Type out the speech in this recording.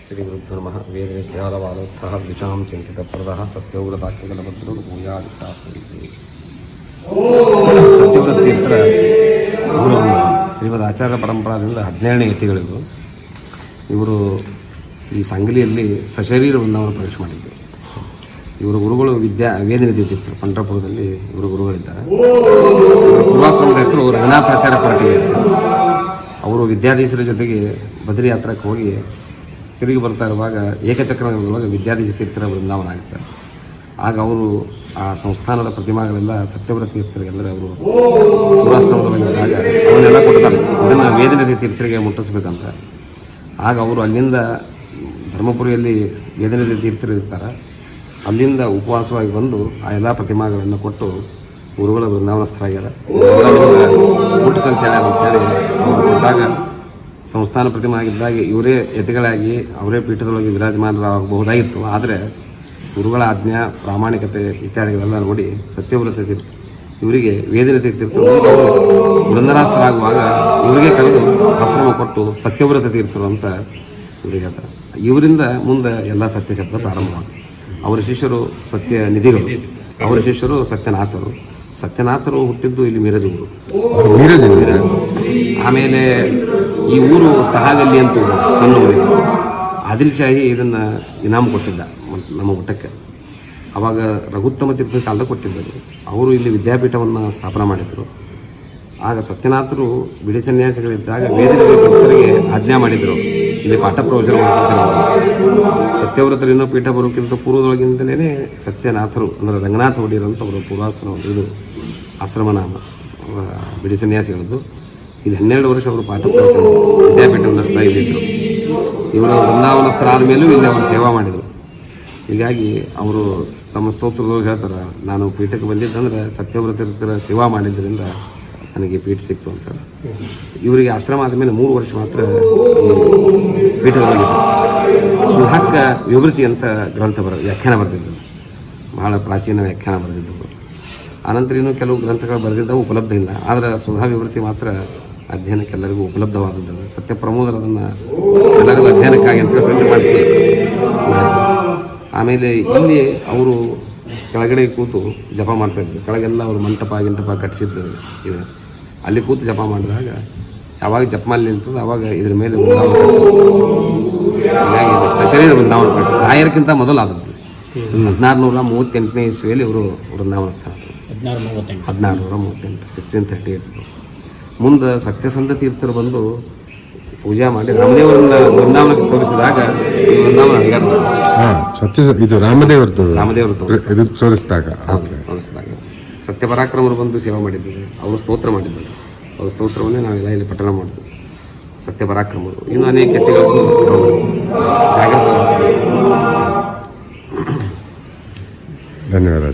ಶ್ರೀ ಗುರುಭ್ಯೋ ನಮಃ. ವೇದ ವಿದ್ಯಾವಾದೋತ್ಥಃ ವಿಷಾಂ ಚಿಂತಿತಪ್ರದಃ ಸತ್ಯವ್ರತಾಖ್ಯಗಲಭದ್ರೋ ಭೂಯಾದಿತ್ಯಾತ್ಮವಿದ್ಯೆ. ಸತ್ಯವ್ರತ ತೀರ್ಥರ ಗುರುಗಳು ಶ್ರೀಮದ್ ಆಚಾರ್ಯ ಪರಂಪರಾದಿಂದ 17ನೇ ಯತಿಗಳಿಗೂ ಇವರು ಈ ಸಂಗಲಿಯಲ್ಲಿ ಸಶರೀರ ವೃಂದಾವನ ಪ್ರವೇಶ ಮಾಡಿದ್ದರು. ಇವರು ಗುರುಗಳು ವೇದನಿಧಿ ತೀರ್ಥರು ಪಂಢರಪುರದಲ್ಲಿ ಇವರು ಗುರುಗಳಿದ್ದಾರೆ. ಪೂರ್ವಾಶ್ರಮದ ಹೆಸರು ರಂಗನಾಥಾಚಾರ್ಯ ಕೊರಟೆ ಅಂತ. ಅವರು ವಿದ್ಯಾಧೀಶರ ಜೊತೆಗೆ ಬದ್ರಿ ಯಾತ್ರಕ್ಕೆ ಹೋಗಿ ತಿರುಗಿ ಬರ್ತಾ ಇರುವಾಗ ಏಕಚಕ್ರದೊಳಗ ವಿದ್ಯಾಧೀಶ ತೀರ್ಥರ ವೃಂದಾವನ ಆಗುತ್ತೆ. ಆಗ ಅವರು ಆ ಸಂಸ್ಥಾನದ ಪ್ರತಿಮಾಗಳೆಲ್ಲ ಸತ್ಯವ್ರತ ತೀರ್ಥರಿಗೆಲ್ಲರೂ ಅವರು ಪೂರ್ವಾಶ್ರಮದೊಳಗಿದ್ದಾಗ ಅವನ್ನೆಲ್ಲ ಕೊಡ್ತಾರೆ, ಇದನ್ನು ವೇದನಿಧಿ ತೀರ್ಥರಿಗೆ ಮುಟ್ಟಿಸ್ಬೇಕಂತ. ಆಗ ಅವರು ಅಲ್ಲಿಂದ ಧರ್ಮಪುರಿಯಲ್ಲಿ ವೇದನಿಧಿ ತೀರ್ಥರು ಇರ್ತಾರೆ, ಅಲ್ಲಿಂದ ಉಪವಾಸವಾಗಿ ಬಂದು ಆ ಎಲ್ಲ ಪ್ರತಿಮಾಗಳನ್ನು ಕೊಟ್ಟು ಗುರುಗಳ ವೃಂದಾವನಸ್ಥರಾಗ್ಯಾರ. ಮುಟ್ಟಿಸಂತೇಳಿ ಅಂತೇಳಿ ಅವರು ಕೊಟ್ಟಾಗ ಸಂಸ್ಥಾನ ಪ್ರತಿಮೆ ಆಗಿದ್ದಾಗ ಇವರೇ ಯತಿಗಳಾಗಿ ಅವರೇ ಪೀಠದೊಳಗೆ ವಿರಾಜಮಾನರಾಗಬಹುದಾಗಿತ್ತು. ಆದರೆ ಗುರುಗಳ ಆಜ್ಞಾ ಪ್ರಾಮಾಣಿಕತೆ ಇತ್ಯಾದಿಗಳೆಲ್ಲ ನೋಡಿ ಸತ್ಯವ್ರತ ತೀರ್ಥ ಇವರಿಗೆ ವೇದನಿಧಿ ತೀರ್ಥರು ಅವರು ವೃಂದನಾಸ್ಥರಾಗುವಾಗ ಇವರಿಗೆ ಕರೆದು ಆಶ್ರಮ ಕೊಟ್ಟು ಸತ್ಯವ್ರತ ತೀರ್ಥರು ಅಂತ ಇವರಿಗೆ ಹೇಳ್ತಾರೆ. ಇವರಿಂದ ಮುಂದೆ ಎಲ್ಲ ಸತ್ಯ ಶಬ್ದ ಪ್ರಾರಂಭವಾಗುತ್ತೆ. ಅವರ ಶಿಷ್ಯರು ಸತ್ಯ ನಿಧಿಗಳು, ಅವರ ಶಿಷ್ಯರು ಸತ್ಯನಾಥರು. ಸತ್ಯನಾಥರು ಹುಟ್ಟಿದ್ದು ಇಲ್ಲಿ ಮಿರಜೂರು. ಆಮೇಲೆ ಈ ಊರು ಸಹಾಗಲ್ಲಿ ಅಂತ ಸಣ್ಣ ಊರಿತ್ತು. ಆದಿಲ್ ಶಾಹಿ ಇದನ್ನು ಇನಾಮ್ ಕೊಟ್ಟಿದ್ದ ನಮ್ಮ ಊಟಕ್ಕೆ. ಆವಾಗ ರಘುತ್ತಮ ತೀರ್ಥ ಕಾಲದ ಕೊಟ್ಟಿದ್ದರು. ಅವರು ಇಲ್ಲಿ ವಿದ್ಯಾಪೀಠವನ್ನು ಸ್ಥಾಪನೆ ಮಾಡಿದರು. ಆಗ ಸತ್ಯನಾಥರು ಬಿಡಿ ಸನ್ಯಾಸಿಗಳಿದ್ದಾಗ ವೇದನಿಧಿ ತೀರ್ಥರಿಗೆ ಆಜ್ಞಾ ಮಾಡಿದರು ಇಲ್ಲಿ ಪಾಠ ಪ್ರವಚನ ಮಾಡ್ತಾರೆ. ಸತ್ಯವ್ರತರು ಇನ್ನೂ ಪೀಠ ಬರೋಕ್ಕಿಂತ ಪೂರ್ವದೊಳಗಿಂದಲೇ ಸತ್ಯನಾಥರು ಅಂದರೆ ರಂಗನಾಥ ಒಡೆಯರಂತ ಅವರು ಪೂರ್ವಾಶ್ರಮ ಇದು ಆಶ್ರಮನಾಮ ಬಿಡಿ ಸನ್ಯಾಸಿಗಳದ್ದು. ಇಲ್ಲಿ 12 ವರ್ಷ ಅವರು ಪಾಠ ಪ್ರವಚನ ವಿದ್ಯಾಪೀಠವನ್ನು ನಡೆಸ್ತಾ ಇದ್ದರು. ಇವರು ವೃಂದಾವನಸ್ಥರಾದ ಮೇಲೂ ಇಲ್ಲಿ ಅವರು ಸೇವಾ ಮಾಡಿದರು. ಹೀಗಾಗಿ ಅವರು ತಮ್ಮ ಸ್ತೋತ್ರದೊಳಗೆ ಹೇಳ್ತಾರೆ, ನಾನು ಪೀಠಕ್ಕೆ ಬಂದಿದ್ದಂದ್ರೆ ಸತ್ಯವ್ರತರ ಸೇವಾ ಮಾಡಿದ್ದರಿಂದ ನನಗೆ ಪೀಠ ಸಿಕ್ತು ಅಂತ. ಇವರಿಗೆ ಆಶ್ರಮ ಆದಮೇಲೆ 3 ವರ್ಷ ಮಾತ್ರ ಈ ಪೀಠದೊಳಗೆ ಸುಧಾಕ್ಕ ವಿವೃತಿ ಅಂತ ಗ್ರಂಥ ವ್ಯಾಖ್ಯಾನ ಬರೆದಿದ್ದರು. ಬಹಳ ಪ್ರಾಚೀನ ವ್ಯಾಖ್ಯಾನ ಬರೆದಿದ್ದರು. ಆನಂತರ ಇನ್ನೂ ಕೆಲವು ಗ್ರಂಥಗಳು ಬರೆದಿದ್ದವು ಉಪಲಬ್ಧ ಇಲ್ಲ. ಆದರೆ ಸುಧಾ ವಿವೃತಿ ಮಾತ್ರ ಅಧ್ಯಯನಕ್ಕೆಲ್ಲರಿಗೂ ಉಪಲಬ್ಧವಾದದ್ದು. ಸತ್ಯ ಪ್ರಮೋದರ ಅದನ್ನು ಎಲ್ಲರಿಗೂ ಅಧ್ಯಯನಕ್ಕಾಗಿ ಅಂತ ಪ್ರಿಂಟ್ ಮಾಡಿಸಿ. ಆಮೇಲೆ ಇಲ್ಲಿ ಅವರು ಕೆಳಗಡೆ ಕೂತು ಜಪ ಮಾಡ್ತಾಯಿದ್ರು. ಕೆಳಗೆಲ್ಲ ಅವರು ಮಂಟಪ ಕಟ್ಟಿಸಿದ್ದು ಇದೆ. ಅಲ್ಲಿ ಕೂತು ಜಪ ಮಾಡಿದಾಗ ಯಾವಾಗ ಜಪಮಾಲಿ ನಿಲ್ತದೆ ಆವಾಗ ಇದ್ರ ಮೇಲೆ ವೃಂದಾವನ ಹೀಗಾಗಿ ಸಶರೀರ ವೃಂದಾವನ ಕಟ್ಟಿದ್ರು. ರಾಯರ್ಕಿಂತ ಮೊದಲು ಆದದ್ದು 1638ನೇ ಇಸ್ವಿಯಲ್ಲಿ ಇವರು ವೃಂದಾವನ ಸ್ಥಾನ 1638 1638. ಮುಂದೆ ಸತ್ಯಸಂಧ ತೀರ್ಥರು ಬಂದು ಪೂಜಾ ಮಾಡಿ ರಾಮದೇವರನ್ನ ವೃಂದಾವನಕ್ಕೆ ತೋರಿಸಿದಾಗ ಈ ವೃಂದಾವನ ಇದು ರಾಮದೇವರು ತೋರಿಸಿದಾಗ ಸತ್ಯಪರಾಕ್ರಮರು ಬಂದು ಸೇವೆ ಮಾಡಿದ್ದಾರೆ. ಅವರು ಸ್ತೋತ್ರ ಮಾಡಿದ್ದಾರೆ. ಅವ್ರ ಸ್ತೋತ್ರವನ್ನೇ ನಾವೆಲ್ಲ ಇಲ್ಲಿ ಪಠಣ ಮಾಡಿದ್ವಿ. ಸತ್ಯಪರಾಕ್ರಮರು ಇನ್ನೂ ಅನೇಕ ಯತಿಗಳು ಜಾಗ್ರತ. ಧನ್ಯವಾದ.